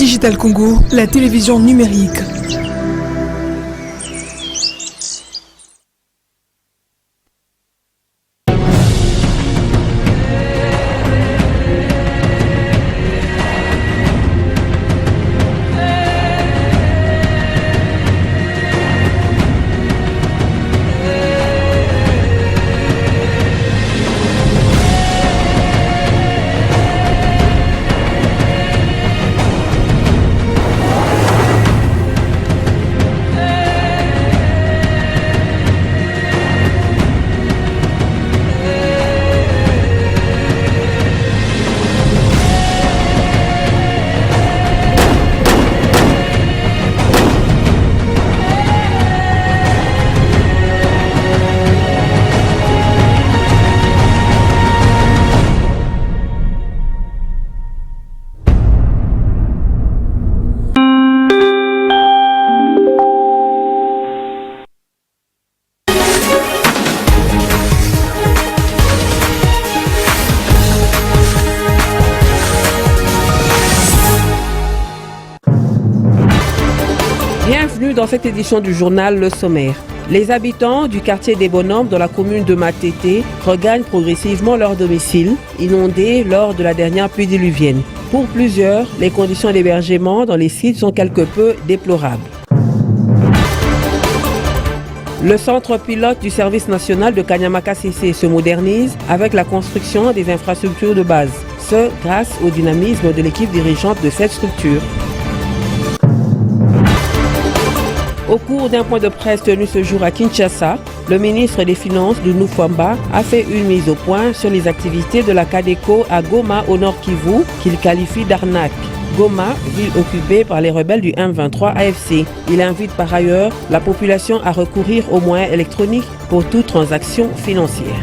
Digital Congo, la télévision numérique. Bienvenue dans cette édition du journal Le Sommaire. Les habitants du quartier des Bonhommes dans la commune de Matete regagnent progressivement leur domicile, inondés lors de la dernière pluie diluvienne. Pour plusieurs, les conditions d'hébergement dans les sites sont quelque peu déplorables. Le centre pilote du service national de Kanyama-Kasese se modernise avec la construction des infrastructures de base. Ce, grâce au dynamisme de l'équipe dirigeante de cette structure. Au cours d'un point de presse tenu ce jour à Kinshasa, le ministre des Finances de Nufwamba a fait une mise au point sur les activités de la Cadeco à Goma au Nord Kivu qu'il qualifie d'arnaque. Goma, ville occupée par les rebelles du M23 AFC. Il invite par ailleurs la population à recourir aux moyens électroniques pour toute transaction financière.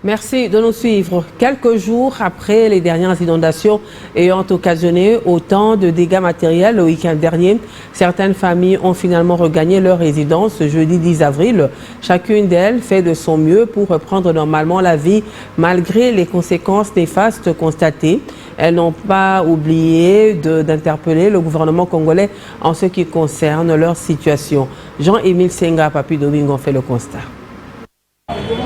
Merci de nous suivre. Quelques jours après les dernières inondations ayant occasionné autant de dégâts matériels le week-end dernier, certaines familles ont finalement regagné leur résidence ce jeudi 10 avril. Chacune d'elles fait de son mieux pour reprendre normalement la vie malgré les conséquences néfastes constatées. Elles n'ont pas oublié d'interpeller le gouvernement congolais en ce qui concerne leur situation. Jean-Émile Senga, Papi Domingo, fait le constat.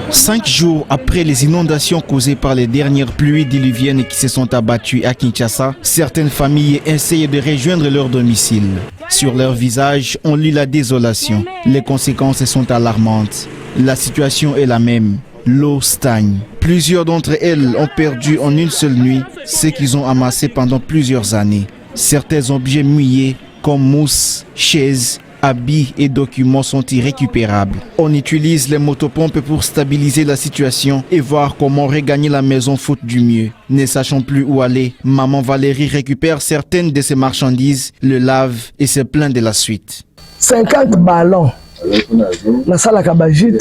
5 jours après les inondations causées par les dernières pluies diluviennes qui se sont abattues à Kinshasa, certaines familles essayent de rejoindre leur domicile. Sur leur visage, on lit la désolation. Les conséquences sont alarmantes. La situation est la même. L'eau stagne. Plusieurs d'entre elles ont perdu en une seule nuit ce qu'ils ont amassé pendant plusieurs années. Certains objets mouillés comme mousse, chaises, habits et documents sont irrécupérables. On utilise les motopompes pour stabiliser la situation et voir comment regagner la maison faute du mieux. Ne sachant plus où aller, maman Valérie récupère certaines de ses marchandises, le lave et se plaint de la suite. 50 ballons. La salle à Kabajit.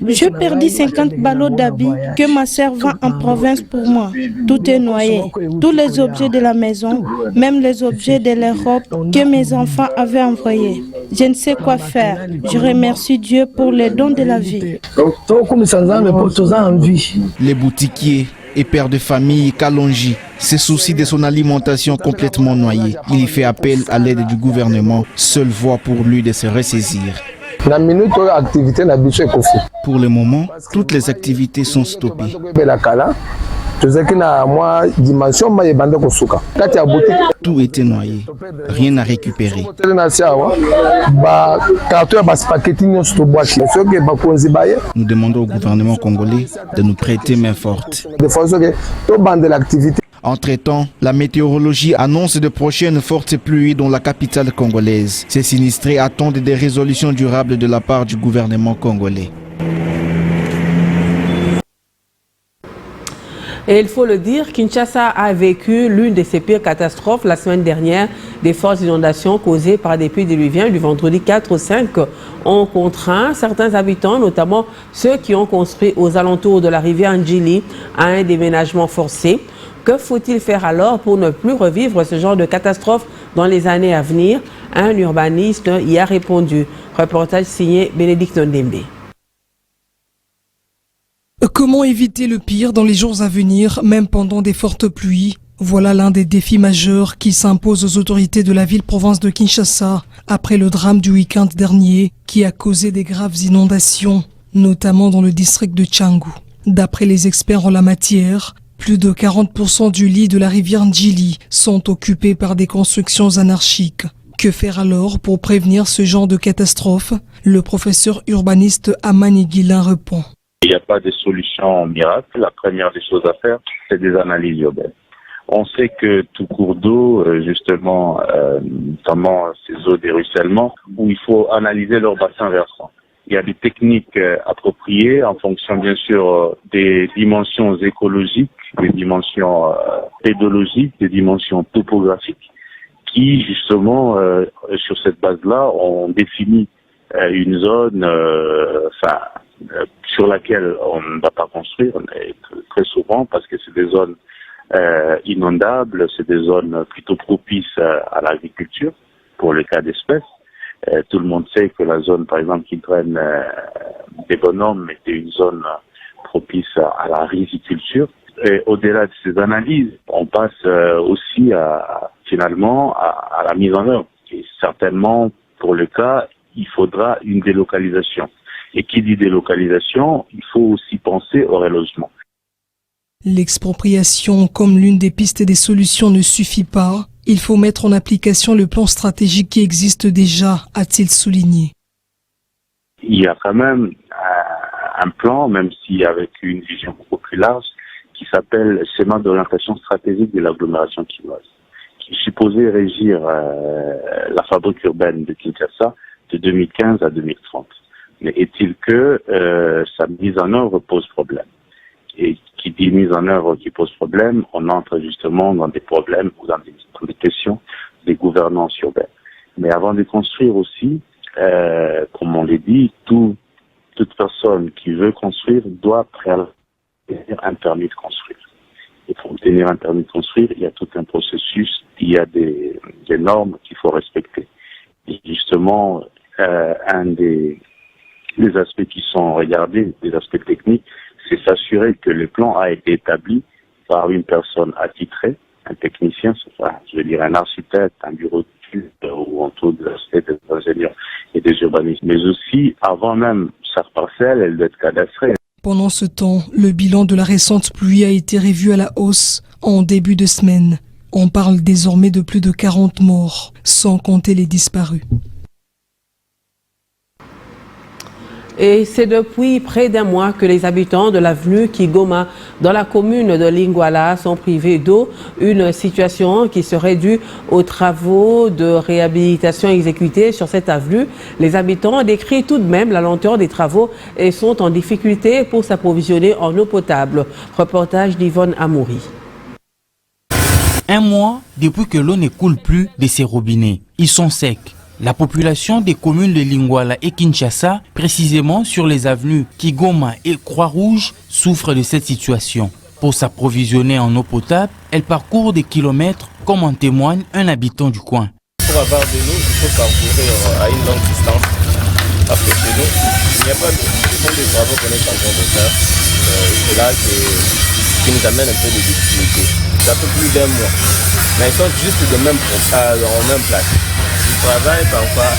Je perdis 50 ballots d'habits que ma sœur vend en province pour moi. Tout est noyé. Tous les objets de la maison, même les objets de l'Europe que mes enfants avaient envoyés. Je ne sais quoi faire. Je remercie Dieu pour les dons de la vie. Les boutiquiers et pères de famille Kalonji se soucient de son alimentation complètement noyée. Il y fait appel à l'aide du gouvernement, seule voie pour lui de se ressaisir. Pour le moment, toutes les activités sont stoppées. Tout était noyé, rien à récupérer. Nous demandons au gouvernement congolais de nous prêter main forte. Entre-temps, la météorologie annonce de prochaines fortes pluies dans la capitale congolaise. Ces sinistrés attendent des résolutions durables de la part du gouvernement congolais. Et il faut le dire, Kinshasa a vécu l'une de ses pires catastrophes la semaine dernière. Des fortes inondations causées par des pluies diluviennes du vendredi 4 au 5 ont contraint certains habitants, notamment ceux qui ont construit aux alentours de la rivière Ndjili, à un déménagement forcé. Que faut-il faire alors pour ne plus revivre ce genre de catastrophe dans les années à venir? Un urbaniste y a répondu. Reportage signé Bénédicte Ndembe. Comment éviter le pire dans les jours à venir, même pendant des fortes pluies? Voilà l'un des défis majeurs qui s'imposent aux autorités de la ville-province de Kinshasa après le drame du week-end dernier qui a causé des graves inondations, notamment dans le district de Tchangou. D'après les experts en la matière, plus de 40% du lit de la rivière Ndjili sont occupés par des constructions anarchiques. Que faire alors pour prévenir ce genre de catastrophe? Le professeur urbaniste Amani Guilin répond. Il n'y a pas de solution miracle. La première des choses à faire, c'est des analyses urbaines. On sait que tout cours d'eau, justement, notamment ces eaux de ruissellement, où il faut analyser leur bassin versant. Il y a des techniques appropriées en fonction, bien sûr, des dimensions écologiques, des dimensions pédologiques, des dimensions topographiques, qui, justement, sur cette base-là, ont défini une zone, sur laquelle on ne va pas construire très souvent parce que c'est des zones inondables, c'est des zones plutôt propices à l'agriculture pour le cas d'espèces. Tout le monde sait que la zone, par exemple, qui draine des bonhommes était une zone propice à la riziculture. Et au-delà de ces analyses, on passe aussi finalement à la mise en œuvre. Et certainement, pour le cas, il faudra une délocalisation. Et qui dit délocalisation, il faut aussi penser au relogement. L'expropriation comme l'une des pistes des solutions ne suffit pas. Il faut mettre en application le plan stratégique qui existe déjà, a-t-il souligné. Il y a quand même un plan, même si avec une vision beaucoup plus large, qui s'appelle Schéma d'orientation stratégique de l'agglomération quinoise, qui est supposé régir la fabrique urbaine de Kinshasa de 2015 à 2030. Mais est-il que sa mise en œuvre pose problème? Et qui dit mise en œuvre qui pose problème, on entre justement dans des problèmes ou dans des questions des gouvernances urbaines. Mais avant de construire aussi, comme on l'a dit, toute personne qui veut construire doit préalablement obtenir un permis de construire. Et pour obtenir un permis de construire, il y a tout un processus, il y a des normes qu'il faut respecter. Et justement, un des aspects qui sont regardés, des aspects techniques, c'est s'assurer que le plan a été établi par une personne attitrée, un technicien, je veux dire un architecte, un bureau d'études ou en tout des ingénieurs et des urbanistes. Mais aussi, avant même chaque parcelle, elle doit être cadastrée. Pendant ce temps, le bilan de la récente pluie a été revu à la hausse en début de semaine. On parle désormais de plus de 40 morts, sans compter les disparus. Et c'est depuis près d'un mois que les habitants de l'avenue Kigoma, dans la commune de Lingwala, sont privés d'eau, une situation qui serait due aux travaux de réhabilitation exécutés sur cette avenue. Les habitants décrivent tout de même la lenteur des travaux et sont en difficulté pour s'approvisionner en eau potable. Reportage d'Yvonne Amouri. Un mois depuis que l'eau ne coule plus de ces robinets. Ils sont secs. La population des communes de Lingwala et Kinshasa, précisément sur les avenues Kigoma et Croix-Rouge, souffre de cette situation. Pour s'approvisionner en eau potable, elle parcourt des kilomètres, comme en témoigne un habitant du coin. Pour avoir de l'eau, il faut parcourir à une longue distance. Parce que chez nous, il n'y a pas de... Ce sont des travaux qu'on est en train de faire. C'est là qui nous amène un peu de difficultés. Ça fait plus d'un mois. Mais ils sont juste en même place. Ils travaillent parfois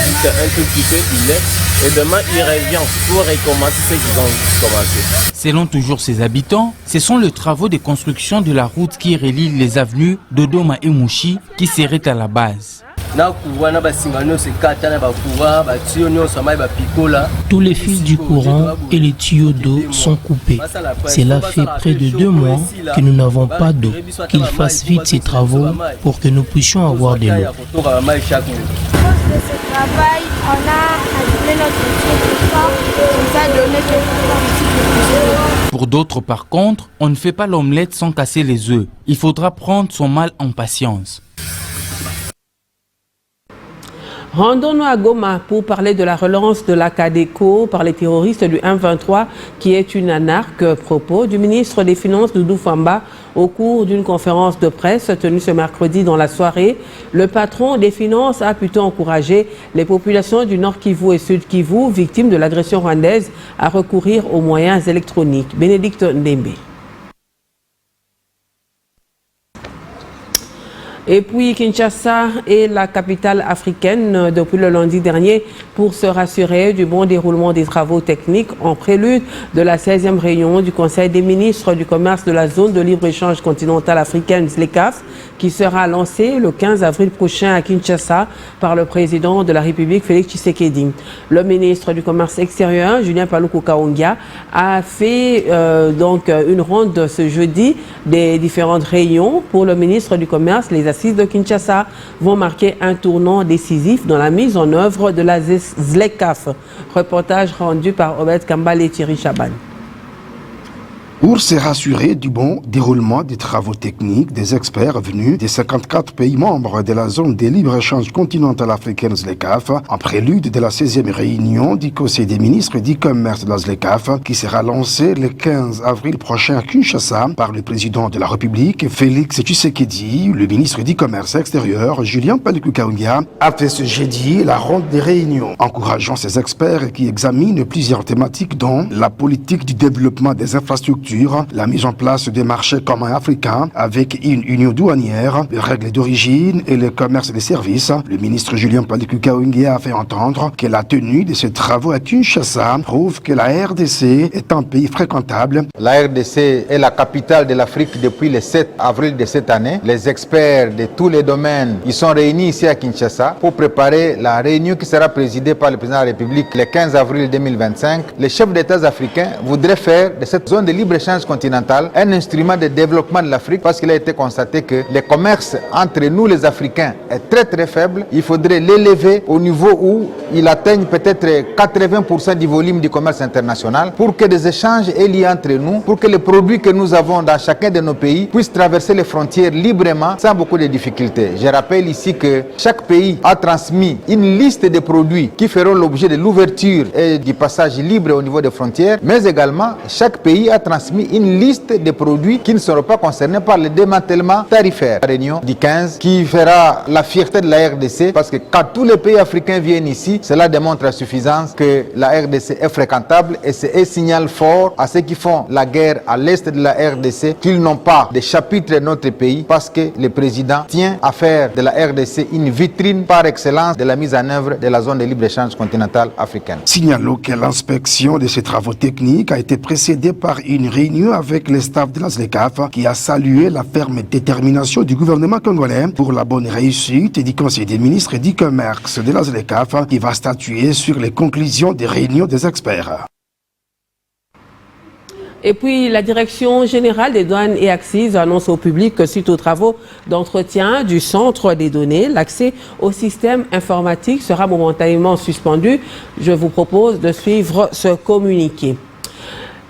juste un tout petit peu, ils laissent. Et demain, ils reviennent pour recommencer ce qu'ils ont commencé. Selon toujours ses habitants, ce sont les travaux de construction de la route qui relie les avenues Dodoma et Mouchi qui seraient à la base. Tous les fils du courant et les tuyaux d'eau sont coupés. Cela fait près de 2 mois que nous n'avons pas d'eau. Qu'ils fassent vite ces travaux pour que nous puissions avoir de l'eau. Pour d'autres, par contre, on ne fait pas l'omelette sans casser les œufs. Il faudra prendre son mal en patience. Rendons-nous à Goma pour parler de la relance de la CADECO par les terroristes du M23 qui est une anarque. Propos du ministre des Finances Doudou Famba au cours d'une conférence de presse tenue ce mercredi dans la soirée. Le patron des Finances a plutôt encouragé les populations du Nord Kivu et Sud Kivu victimes de l'agression rwandaise à recourir aux moyens électroniques. Bénédicte Ndembe. Et puis Kinshasa est la capitale africaine depuis le lundi dernier pour se rassurer du bon déroulement des travaux techniques en prélude de la 16e réunion du Conseil des ministres du commerce de la zone de libre-échange continentale africaine ZLECAf qui sera lancée le 15 avril prochain à Kinshasa par le président de la République Félix Tshisekedi. Le ministre du commerce extérieur Julien Paluku Kahongya a fait une ronde ce jeudi des différentes réunions. Pour le ministre du commerce, les assises de Kinshasa vont marquer un tournant décisif dans la mise en œuvre de la ZLECAf. Reportage rendu par Obed Kambale et Thierry Chaban. Pour se rassurer du bon déroulement des travaux techniques, des experts venus des 54 pays membres de la zone de libre-échange continentale africaine ZLECAf, en prélude de la 16e réunion du Conseil des ministres du commerce de la ZLECAf, qui sera lancée le 15 avril prochain à Kinshasa par le président de la République, Félix Tshisekedi. Le ministre du commerce extérieur, Julien Paluku Kahongya, a fait ce jeudi la ronde des réunions, encourageant ces experts qui examinent plusieurs thématiques dont la politique du développement des infrastructures, la mise en place des marchés communs africains avec une union douanière, les règles d'origine et le commerce des services. Le ministre Julien Paluku Kahongya a fait entendre que la tenue de ces travaux à Kinshasa prouve que la RDC est un pays fréquentable. La RDC est la capitale de l'Afrique depuis le 7 avril de cette année. Les experts de tous les domaines, ils sont réunis ici à Kinshasa pour préparer la réunion qui sera présidée par le président de la République le 15 avril 2025. Les chefs d'État africains voudraient faire de cette zone de libre-échange continentale un instrument de développement de l'Afrique parce qu'il a été constaté que le commerce entre nous les Africains est très faible. Il faudrait l'élever au niveau où il atteigne peut-être 80% du volume du commerce international pour que des échanges aient lieu entre nous, pour que les produits que nous avons dans chacun de nos pays puissent traverser les frontières librement sans beaucoup de difficultés. Je rappelle ici que chaque pays a transmis une liste de produits qui feront l'objet de l'ouverture et du passage libre au niveau des frontières, mais également chaque pays a transmis une liste de produits qui ne seront pas concernés par le démantèlement tarifaire. La réunion du 15 qui fera la fierté de la RDC parce que quand tous les pays africains viennent ici, cela démontre à suffisance que la RDC est fréquentable et c'est un signal fort à ceux qui font la guerre à l'est de la RDC qu'ils n'ont pas de chapitre de notre pays parce que le président tient à faire de la RDC une vitrine par excellence de la mise en œuvre de la zone de libre-échange continentale africaine. Signalons que l'inspection de ces travaux techniques a été précédée par une réunion avec le staff de la ZLECAf qui a salué la ferme détermination du gouvernement congolais pour la bonne réussite du Conseil des ministres du commerce de la ZLECAf qui va statuer sur les conclusions des réunions des experts. Et puis, la Direction générale des douanes et accises annonce au public que suite aux travaux d'entretien du centre des données, l'accès au système informatique sera momentanément suspendu. Je vous propose de suivre ce communiqué.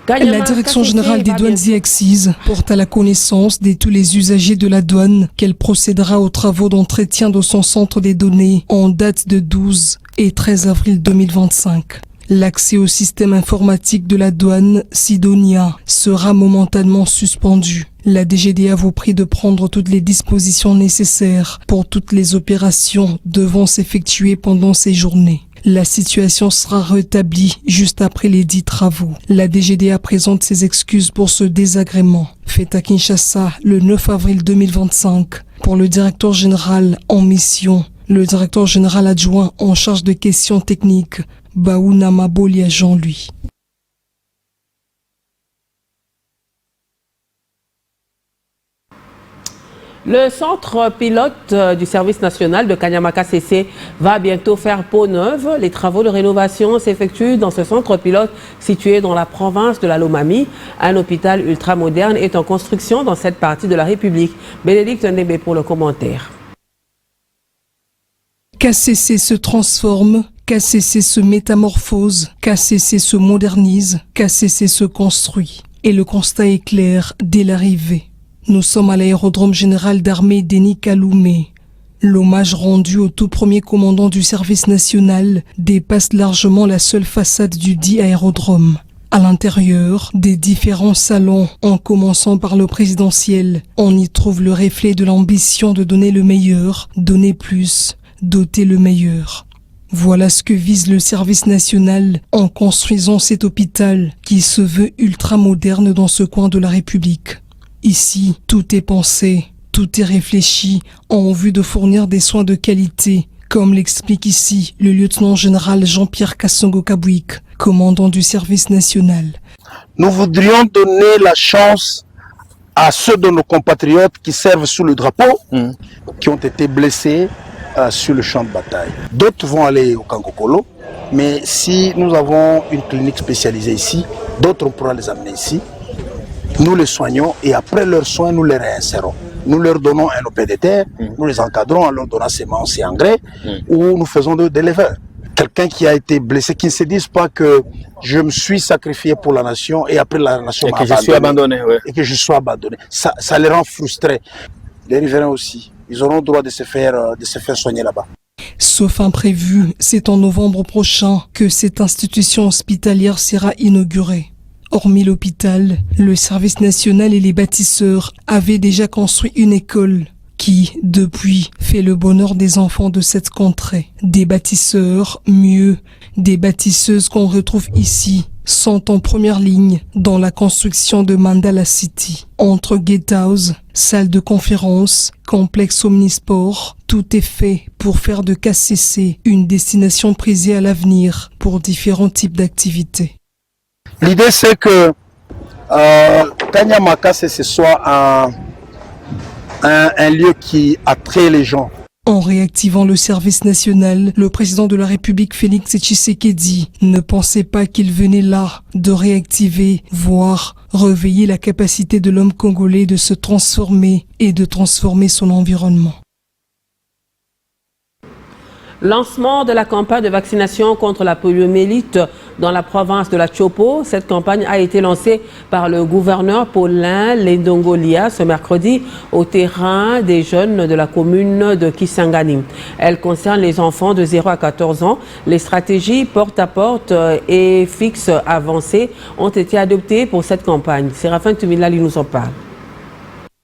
La Direction générale des douanes et accises porte à la connaissance de tous les usagers de la douane qu'elle procédera aux travaux d'entretien de son centre des données en date de 12 et 13 avril 2025. L'accès au système informatique de la douane Sidonia sera momentanément suspendu. La DGDA vous prie de prendre toutes les dispositions nécessaires pour toutes les opérations devant s'effectuer pendant ces journées. La situation sera rétablie juste après les 10 travaux. La DGDA présente ses excuses pour ce désagrément. Fait à Kinshasa le 9 avril 2025 pour le directeur général en mission, le directeur général adjoint en charge de questions techniques, Baouna Mabolia Jean-Louis. Le centre pilote du service national de Kanyamaka CC va bientôt faire peau neuve. Les travaux de rénovation s'effectuent dans ce centre pilote situé dans la province de la Lomami. Un hôpital ultramoderne est en construction dans cette partie de la République. Bénédicte Ndembe pour le commentaire. KCC se transforme, KCC se métamorphose, KCC se modernise, KCC se construit. Et le constat est clair dès l'arrivée. Nous sommes à l'aérodrome général d'armée Denis Kaloumé. L'hommage rendu au tout premier commandant du service national dépasse largement la seule façade du dit aérodrome. À l'intérieur des différents salons, en commençant par le présidentiel, on y trouve le reflet de l'ambition de donner le meilleur, donner plus, doter le meilleur. Voilà ce que vise le service national en construisant cet hôpital qui se veut ultra-moderne dans ce coin de la République. Ici, tout est pensé, tout est réfléchi en vue de fournir des soins de qualité, comme l'explique ici le lieutenant-général Jean-Pierre Kassongo-Kabouik, commandant du service national. Nous voudrions donner la chance à ceux de nos compatriotes qui servent sous le drapeau, qui ont été blessés sur le champ de bataille. D'autres vont aller au Kankokolo, mais si nous avons une clinique spécialisée ici, d'autres on pourra les amener ici. Nous les soignons et après leurs soins, nous les réinsérons. Nous leur donnons un OPDT, nous les encadrons en leur donnant semences et engrais, ou nous faisons de l'éleveur. Quelqu'un qui a été blessé, qui ne se dise pas que je me suis sacrifié pour la nation et après la nation m'a abandonné. Et que je suis abandonné. Ça les rend frustrés. Les riverains aussi. Ils auront le droit de se faire soigner là-bas. Sauf imprévu, c'est en novembre prochain que cette institution hospitalière sera inaugurée. Hormis l'hôpital, le service national et les bâtisseurs avaient déjà construit une école qui, depuis, fait le bonheur des enfants de cette contrée. Des bâtisseurs, mieux, des bâtisseuses qu'on retrouve ici, sont en première ligne dans la construction de Mandala City. Entre gatehouse, salle de conférence, complexe omnisport, tout est fait pour faire de KCC une destination prisée à l'avenir pour différents types d'activités. L'idée c'est que Kanyamaka ce soit un lieu qui attrait les gens. En réactivant le service national, le président de la République Félix Tshisekedi ne pensait pas qu'il venait là de réactiver, voire réveiller la capacité de l'homme congolais de se transformer et de transformer son environnement. Lancement de la campagne de vaccination contre la poliomyélite dans la province de la Chopo. Cette campagne a été lancée par le gouverneur Paulin Lendongolia ce mercredi au terrain des jeunes de la commune de Kisangani. Elle concerne les enfants de 0 à 14 ans. Les stratégies porte-à-porte et fixes avancées ont été adoptées pour cette campagne. Séraphin Tumilali nous en parle.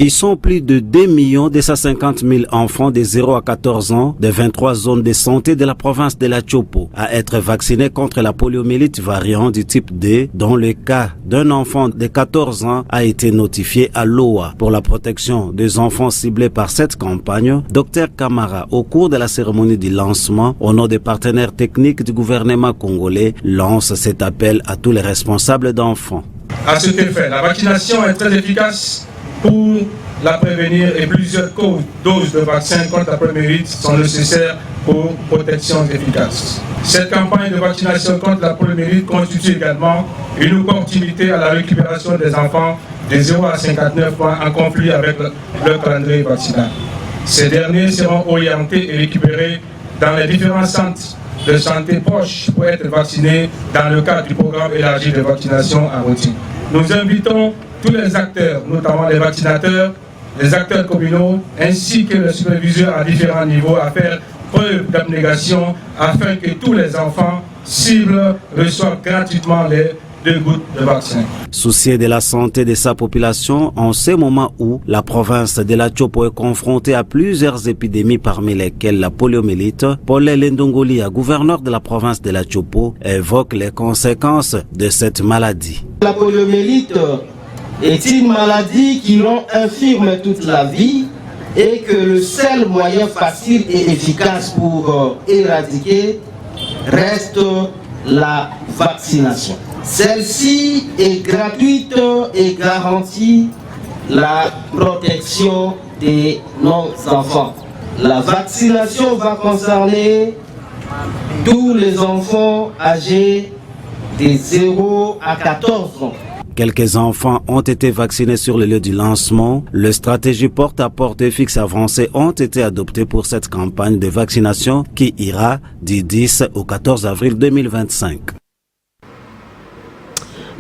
Ils sont plus de 2 250 000 enfants de 0 à 14 ans de 23 zones de santé de la province de la Chopo à être vaccinés contre la poliomyélite variant du type D, dont le cas d'un enfant de 14 ans a été notifié à l'OA. Pour la protection des enfants ciblés par cette campagne, Dr Kamara, au cours de la cérémonie du lancement, au nom des partenaires techniques du gouvernement congolais, lance cet appel à tous les responsables d'enfants. À cet effet, la vaccination est très efficace pour la prévenir et plusieurs doses de vaccins contre la poliomyélite sont nécessaires pour protection efficace. Cette campagne de vaccination contre la poliomyélite constitue également une opportunité à la récupération des enfants de 0 à 59 ans en conflit avec leur calendrier vaccinal. Ces derniers seront orientés et récupérés dans les différents centres de santé proches pour être vaccinés dans le cadre du programme élargi de vaccination à routine. Nous invitons tous les acteurs, notamment les vaccinateurs, les acteurs communaux, ainsi que les superviseurs à différents niveaux à faire preuve d'abnégation afin que tous les enfants cibles reçoivent gratuitement les 2 gouttes de vaccin. Soucié de la santé de sa population, en ce moment où la province de la Chopo est confrontée à plusieurs épidémies parmi lesquelles la poliomyélite, Paulin Lendongolia, gouverneur de la province de la Chopo, évoque les conséquences de cette maladie. La poliomyélite est une maladie qui rend infirme toute la vie et que le seul moyen facile et efficace pour éradiquer reste la vaccination. Celle-ci est gratuite et garantit la protection de nos enfants. La vaccination va concerner tous les enfants âgés de 0 à 14 ans. Quelques enfants ont été vaccinés sur le lieu du lancement. Les stratégies porte-à-porte et fixes avancées ont été adoptées pour cette campagne de vaccination qui ira du 10 au 14 avril 2025.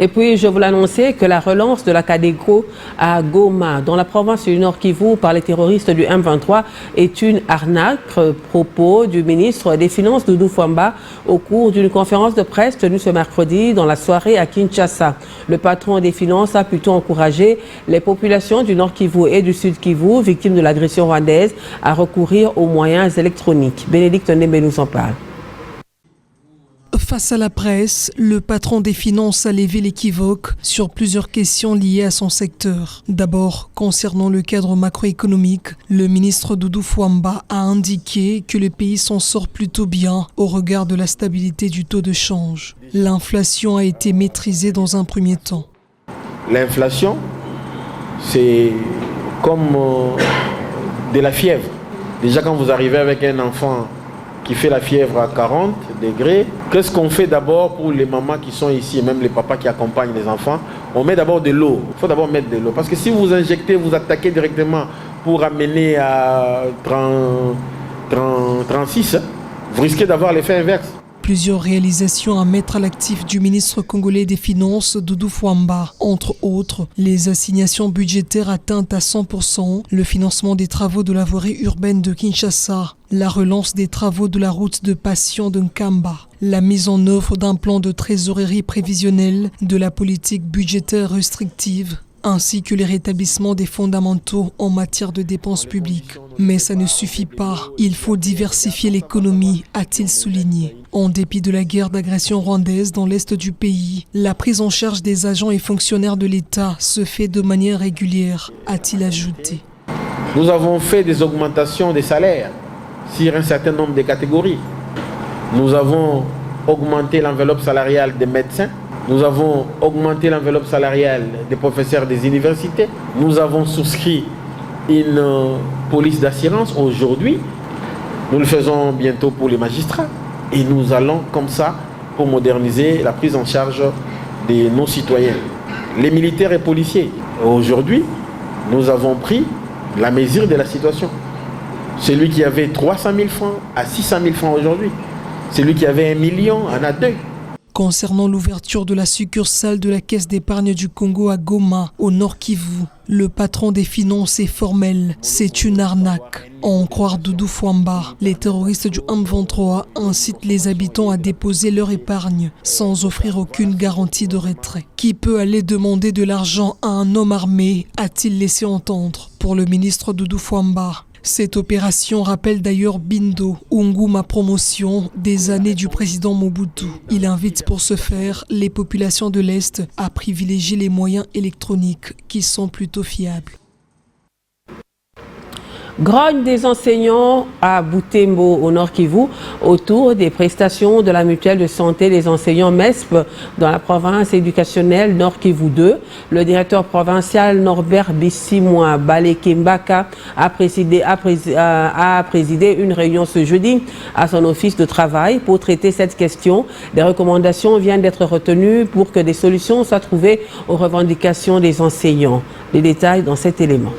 Et puis, je vous l'annonçais que la relance de la Cadegro à Goma, dans la province du Nord Kivu, par les terroristes du M23, est une arnaque. Propos du ministre des Finances, Doudou Fwamba, au cours d'une conférence de presse tenue ce mercredi dans la soirée à Kinshasa. Le patron des Finances a plutôt encouragé les populations du Nord Kivu et du Sud Kivu, victimes de l'agression rwandaise, à recourir aux moyens électroniques. Bénédicte Ndembe nous en parle. Face à la presse, le patron des finances a levé l'équivoque sur plusieurs questions liées à son secteur. D'abord, concernant le cadre macroéconomique, le ministre Doudou Fwamba a indiqué que le pays s'en sort plutôt bien au regard de la stabilité du taux de change. L'inflation a été maîtrisée dans un premier temps. L'inflation, c'est comme de la fièvre. Déjà quand vous arrivez avec un enfant qui fait la fièvre à 40 degrés, qu'est-ce qu'on fait d'abord pour les mamans qui sont ici, et même les papas qui accompagnent les enfants? On met d'abord de l'eau. Il faut d'abord mettre de l'eau. Parce que si vous injectez, vous attaquez directement pour amener à 36, vous risquez d'avoir l'effet inverse. Plusieurs réalisations à mettre à l'actif du ministre congolais des Finances, Doudou Fwamba. Entre autres, les assignations budgétaires atteintes à 100%, le financement des travaux de la voirie urbaine de Kinshasa, la relance des travaux de la route de Passion de Nkamba, la mise en œuvre d'un plan de trésorerie prévisionnelle, de la politique budgétaire restrictive, ainsi que les rétablissements des fondamentaux en matière de dépenses publiques. Mais ça ne suffit pas. Il faut diversifier l'économie, a-t-il souligné. En dépit de la guerre d'agression rwandaise dans l'est du pays, la prise en charge des agents et fonctionnaires de l'État se fait de manière régulière, a-t-il ajouté. Nous avons fait des augmentations des salaires sur un certain nombre de catégories. Nous avons augmenté l'enveloppe salariale des médecins. Nous avons augmenté l'enveloppe salariale des professeurs des universités. Nous avons souscrit une police d'assurance aujourd'hui. Nous le faisons bientôt pour les magistrats. Et nous allons comme ça pour moderniser la prise en charge de nos citoyens. Les militaires et policiers. Aujourd'hui, nous avons pris la mesure de la situation. Celui qui avait 300 000 francs à 600 000 francs aujourd'hui. Celui qui avait 1 million en a 2. Concernant l'ouverture de la succursale de la Caisse d'épargne du Congo à Goma, au Nord Kivu, le patron des finances est formel. C'est une arnaque. À en croire Doudou Fwamba, les terroristes du M23 incitent les habitants à déposer leur épargne sans offrir aucune garantie de retrait. Qui peut aller demander de l'argent à un homme armé, a-t-il laissé entendre pour le ministre Doudou Fwamba. Cette opération rappelle d'ailleurs Bindo, Unguma Promotion, des années du président Mobutu. Il invite pour ce faire les populations de l'Est à privilégier les moyens électroniques qui sont plutôt fiables. Grogne des enseignants à Butembo, au Nord Kivu, autour des prestations de la mutuelle de santé des enseignants MESP dans la province éducationnelle Nord Kivu 2. Le directeur provincial Norbert Bissimoa Balekembaka a présidé une réunion ce jeudi à son office de travail pour traiter cette question. Des recommandations viennent d'être retenues pour que des solutions soient trouvées aux revendications des enseignants. Les détails dans cet élément.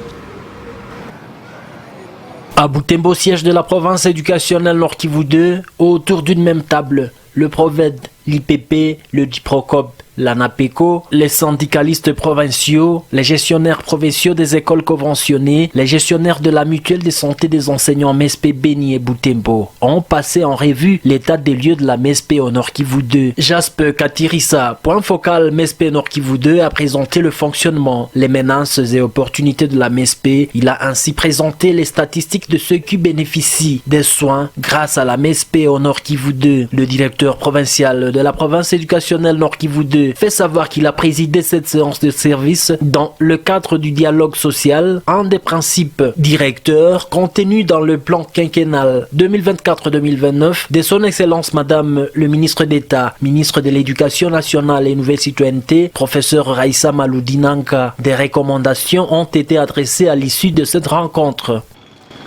À Butembo, siège de la province éducationnelle Nord Kivu 2, autour d'une même table, le Proved, l'IPP, le Diprocop, l'ANAPECO, les syndicalistes provinciaux, les gestionnaires provinciaux des écoles conventionnées, les gestionnaires de la mutuelle de santé des enseignants MESP Beni et Butembo ont passé en revue l'état des lieux de la MESP au Nord Kivu 2. Jasper Katirissa, point focal MESP Nord Kivu 2, a présenté le fonctionnement, les menaces et opportunités de la MESP. Il a ainsi présenté les statistiques de ceux qui bénéficient des soins grâce à la MESP au Nord Kivu 2. Le directeur provincial de la province éducationnelle Nord Kivu 2 fait savoir qu'il a présidé cette séance de service dans le cadre du dialogue social, un des principes directeurs contenus dans le plan quinquennal 2024-2029 de son Excellence Madame le ministre d'État, ministre de l'Éducation nationale et Nouvelle Citoyenneté, professeur Raissa Maloudinanka. Des recommandations ont été adressées à l'issue de cette rencontre.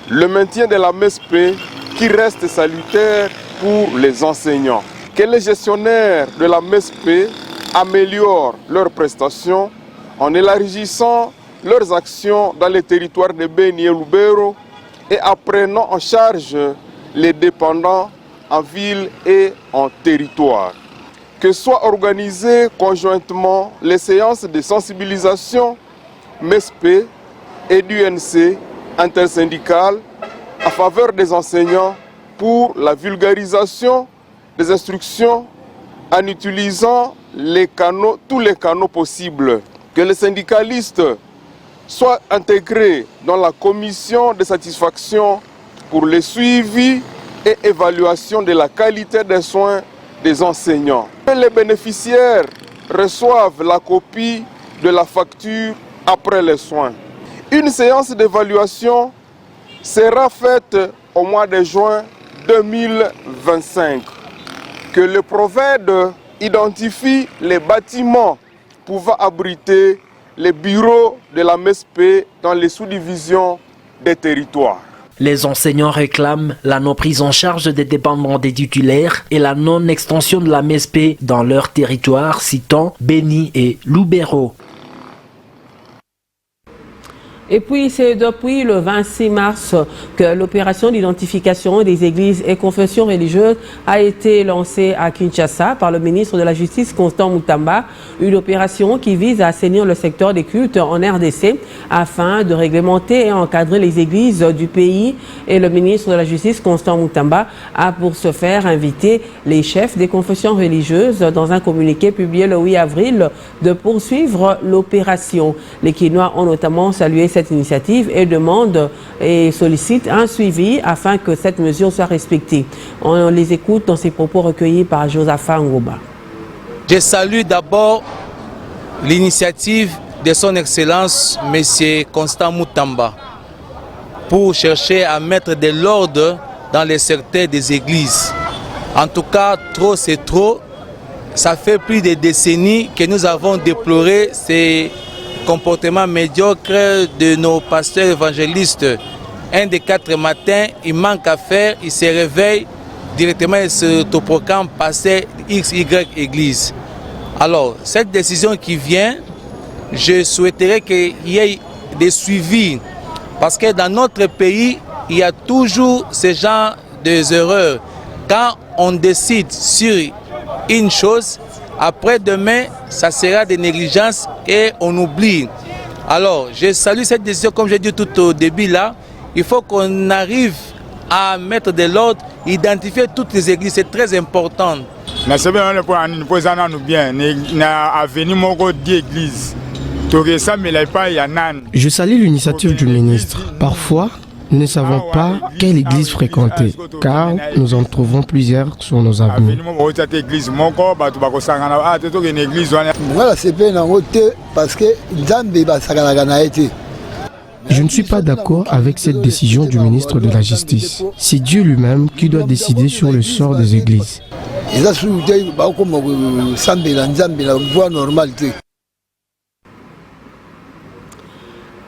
Le maintien de la MESP qui reste salutaire pour les enseignants. Que les gestionnaires de la MESP améliorent leurs prestations en élargissant leurs actions dans les territoires de Beni et Lubero et en prenant en charge les dépendants en ville et en territoire. que soient organisées conjointement les séances de sensibilisation MESP et d'UNC intersyndicale à faveur des enseignants pour la vulgarisation des instructions en utilisant tous les canaux possibles. Que les syndicalistes soient intégrés dans la commission de satisfaction pour le suivi et évaluation de la qualité des soins des enseignants. Que les bénéficiaires reçoivent la copie de la facture après les soins. Une séance d'évaluation sera faite au mois de juin 2025. Que le PROVED identifie les bâtiments pouvant abriter les bureaux de la MESP dans les sous-divisions des territoires. Les enseignants réclament la non-prise en charge des dépendants des titulaires et la non-extension de la MESP dans leur territoire, citant Beni et Loubero. Et puis, c'est depuis le 26 mars que l'opération d'identification des églises et confessions religieuses a été lancée à Kinshasa par le ministre de la Justice, Constant Mutamba. Une opération qui vise à assainir le secteur des cultes en RDC afin de réglementer et encadrer les églises du pays. Et le ministre de la Justice, Constant Mutamba, a pour ce faire invité les chefs des confessions religieuses dans un communiqué publié le 8 avril de poursuivre l'opération. Les Kinois ont notamment salué cette initiative et demande et sollicite un suivi afin que cette mesure soit respectée. On les écoute dans ces propos recueillis par Josaphat Ngoba. Je salue d'abord l'initiative de son Excellence M. Constant Mutamba pour chercher à mettre de l'ordre dans les secteurs des églises. En tout cas, trop c'est trop. Ça fait plus de décennies que nous avons déploré ces comportement médiocre de nos pasteurs évangélistes. Un des 4 matins, il manque à faire, il se réveille directement et se proclame passer XY église. Alors, cette décision qui vient, je souhaiterais qu'il y ait des suivis parce que dans notre pays, il y a toujours ce genre d'erreurs. Quand on décide sur une chose, après-demain, ça sera des négligences et on oublie. Alors, je salue cette décision, comme j'ai dit tout au début là. Il faut qu'on arrive à mettre de l'ordre, identifier toutes les églises, c'est très important. Je salue l'initiative du ministre. Parfois, nous ne savons pas quelle église fréquenter, car nous en trouvons plusieurs sur nos avenues. Je ne suis pas d'accord avec cette décision du ministre de la Justice. C'est Dieu lui-même qui doit décider sur le sort des églises.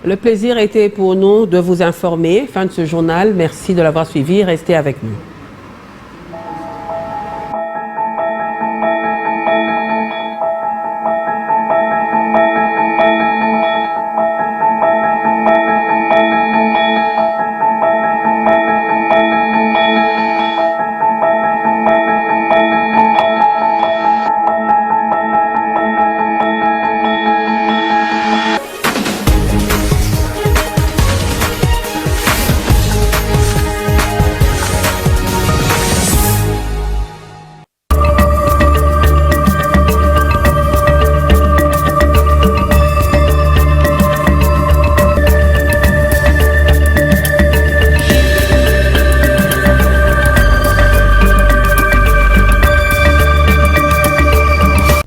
Le plaisir était pour nous de vous informer. Fin de ce journal. Merci de l'avoir suivi. Restez avec nous.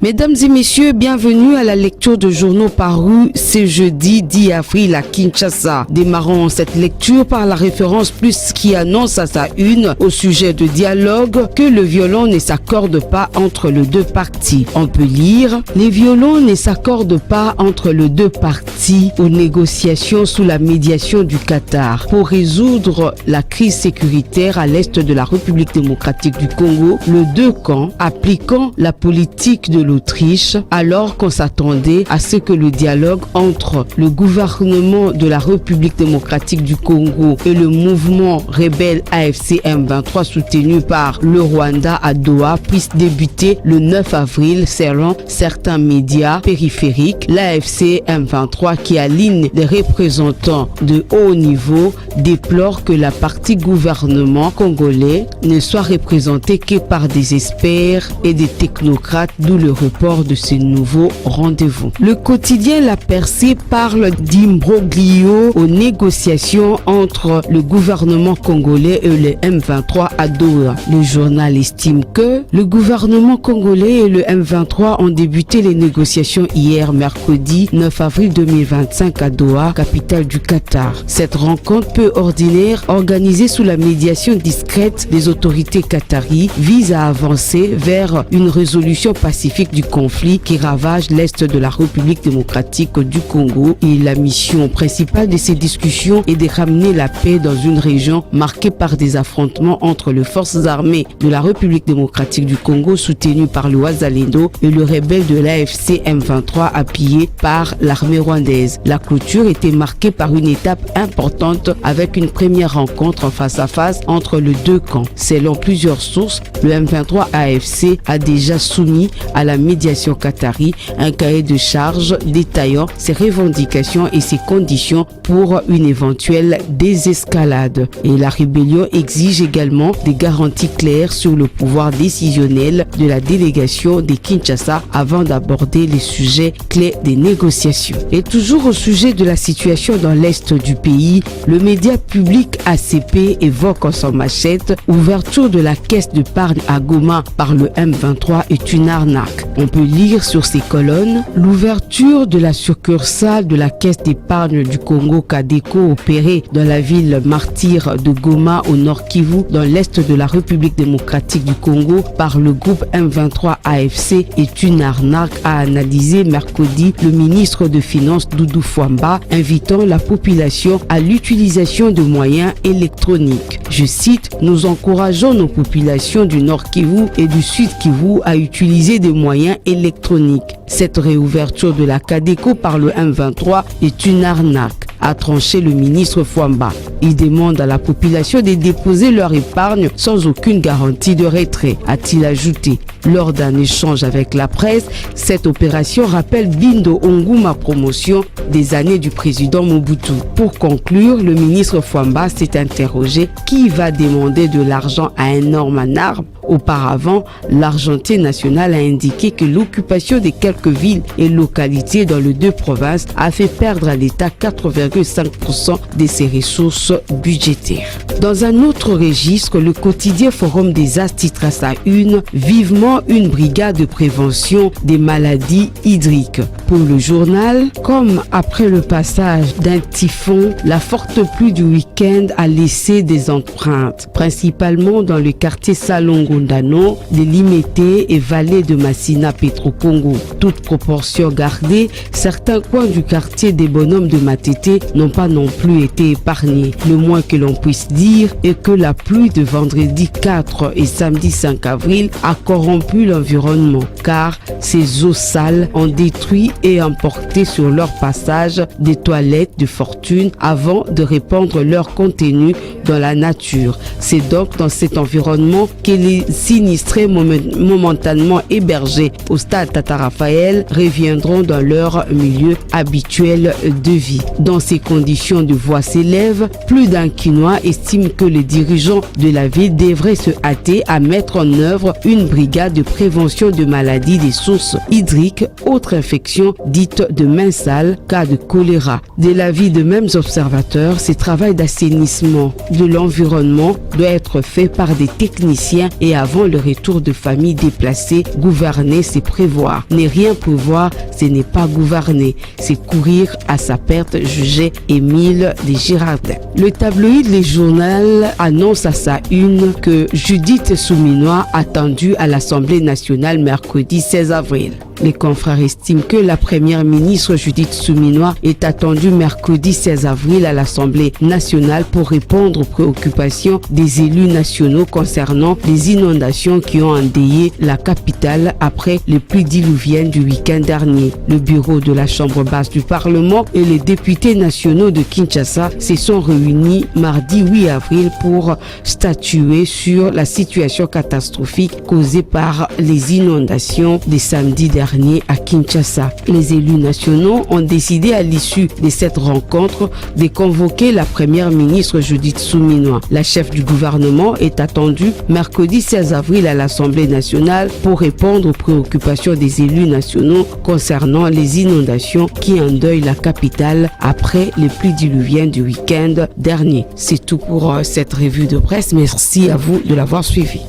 Mesdames et messieurs, bienvenue à la lecture de journaux parus ce jeudi 10 avril à Kinshasa. Démarrons cette lecture par la référence plus qui annonce à sa une au sujet de dialogue que le violon ne s'accorde pas entre les deux parties. On peut lire « Les violons ne s'accordent pas entre les deux parties aux négociations sous la médiation du Qatar pour résoudre la crise sécuritaire à l'est de la République démocratique du Congo, les deux camps appliquant la politique de l'OTAN l'Autriche, alors qu'on s'attendait à ce que le dialogue entre le gouvernement de la République démocratique du Congo et le mouvement rebelle AFC M23 soutenu par le Rwanda à Doha puisse débuter le 9 avril selon certains médias périphériques. L'AFC M23 qui aligne les représentants de haut niveau déplore que la partie gouvernement congolais ne soit représentée que par des experts et des technocrates, d'où le report de ce nouveau rendez-vous. Le quotidien La Percée parle d'imbroglio aux négociations entre le gouvernement congolais et le M23 à Doha. Le journal estime que le gouvernement congolais et le M23 ont débuté les négociations hier mercredi 9 avril 2025 à Doha, capitale du Qatar. Cette rencontre peu ordinaire, organisée sous la médiation discrète des autorités qataries, vise à avancer vers une résolution pacifique du conflit qui ravage l'est de la République démocratique du Congo. Et la mission principale de ces discussions est de ramener la paix dans une région marquée par des affrontements entre les forces armées de la République démocratique du Congo soutenues par le Wazalendo et le rebelle de l'AFC M23 appuyé par l'armée rwandaise. La clôture était marquée par une étape importante avec une première rencontre en face à face entre les deux camps. Selon plusieurs sources, le M23 AFC a déjà soumis à la médiation qatari un cahier de charges détaillant ses revendications et ses conditions pour une éventuelle désescalade. Et la rébellion exige également des garanties claires sur le pouvoir décisionnel de la délégation de Kinshasa avant d'aborder les sujets clés des négociations. Et toujours au sujet de la situation dans l'est du pays, le média public ACP évoque en son machette ouverture de la caisse d'épargne à Goma par le M23 est une arnaque. On peut lire sur ces colonnes l'ouverture de la succursale de la caisse d'épargne du Congo Cadeco opérée dans la ville martyre de Goma au nord Kivu dans l'est de la République démocratique du Congo par le groupe M23 AFC est une arnaque, a analysé mercredi le ministre de Finances Doudou Fwamba, invitant la population à l'utilisation de moyens électroniques. Je cite, « Nous encourageons nos populations du Nord Kivu et du Sud Kivu à utiliser des moyens électroniques. Cette réouverture de la Cadeco par le M23 est une arnaque, a tranché le ministre Fwamba. Il demande à la population de déposer leur épargne sans aucune garantie de retrait, a-t-il ajouté. Lors d'un échange avec la presse, cette opération rappelle Bindo Onguma promotion des années du président Mobutu. Pour conclure, le ministre Fwamba s'est interrogé qui va demander de l'argent à un homme en armes. Auparavant, l'Argentin national a indiqué que l'occupation de quelques villes et localités dans les deux provinces a fait perdre à l'État 4,5% de ses ressources budgétaires. Dans un autre registre, le quotidien Forum des As titre à sa une « Vivement une brigade de prévention des maladies hydriques ». Pour le journal, comme après le passage d'un typhon, la forte pluie du week-end a laissé des empreintes, principalement dans le quartier Salongo-Ndano, de Limete et vallée de Massina Petro-Congo. Toute proportion gardée, certains coins du quartier des bonhommes de Matete n'ont pas non plus été épargnés. Le moins que l'on puisse dire est que la pluie de vendredi 4 et samedi 5 avril a corrompu l'environnement, car ces eaux sales ont détruit et emporté sur leur passage des toilettes de fortune avant de répandre leur contenu dans la nature. C'est donc dans cet environnement que les sinistrés momentanément hébergés au stade Tata Raphaël reviendront dans leur milieu habituel de vie. Dans ces conditions de voix s'élèvent, plus d'un Quinois estime que les dirigeants de la ville devraient se hâter à mettre en œuvre une brigade de prévention de maladies des sources hydriques, autres infections dites de mains sales, cas de choléra. De l'avis de mêmes observateurs, ces travaux d'assainissement de l'environnement doit être fait par des techniciens et avant le retour de familles déplacées. Gouverner, c'est prévoir. Ne rien prévoir, ce n'est pas gouverner. C'est courir à sa perte, jugeait Émile Desgirardins. Le tabloïd Les Journal annonce à sa une que Judith Souminois attendue à l'Assemblée nationale mercredi 16 avril. Les confrères estiment que la première ministre Judith Suminwa est attendue mercredi 16 avril à l'Assemblée nationale pour répondre aux préoccupations des élus nationaux concernant les inondations qui ont endeuillé la capitale après les pluies diluviennes du week-end dernier. Le bureau de la Chambre basse du Parlement et les députés nationaux de Kinshasa se sont réunis mardi 8 avril pour statuer sur la situation catastrophique causée par les inondations des samedis derniers à Kinshasa. Les élus nationaux ont décidé à l'issue de cette rencontre de convoquer la première ministre Judith Suminwa. La chef du gouvernement est attendue mercredi 16 avril à l'Assemblée nationale pour répondre aux préoccupations des élus nationaux concernant les inondations qui endeuillent la capitale après les pluies diluviennes du week-end dernier. C'est tout pour cette revue de presse. Merci à vous de l'avoir suivi.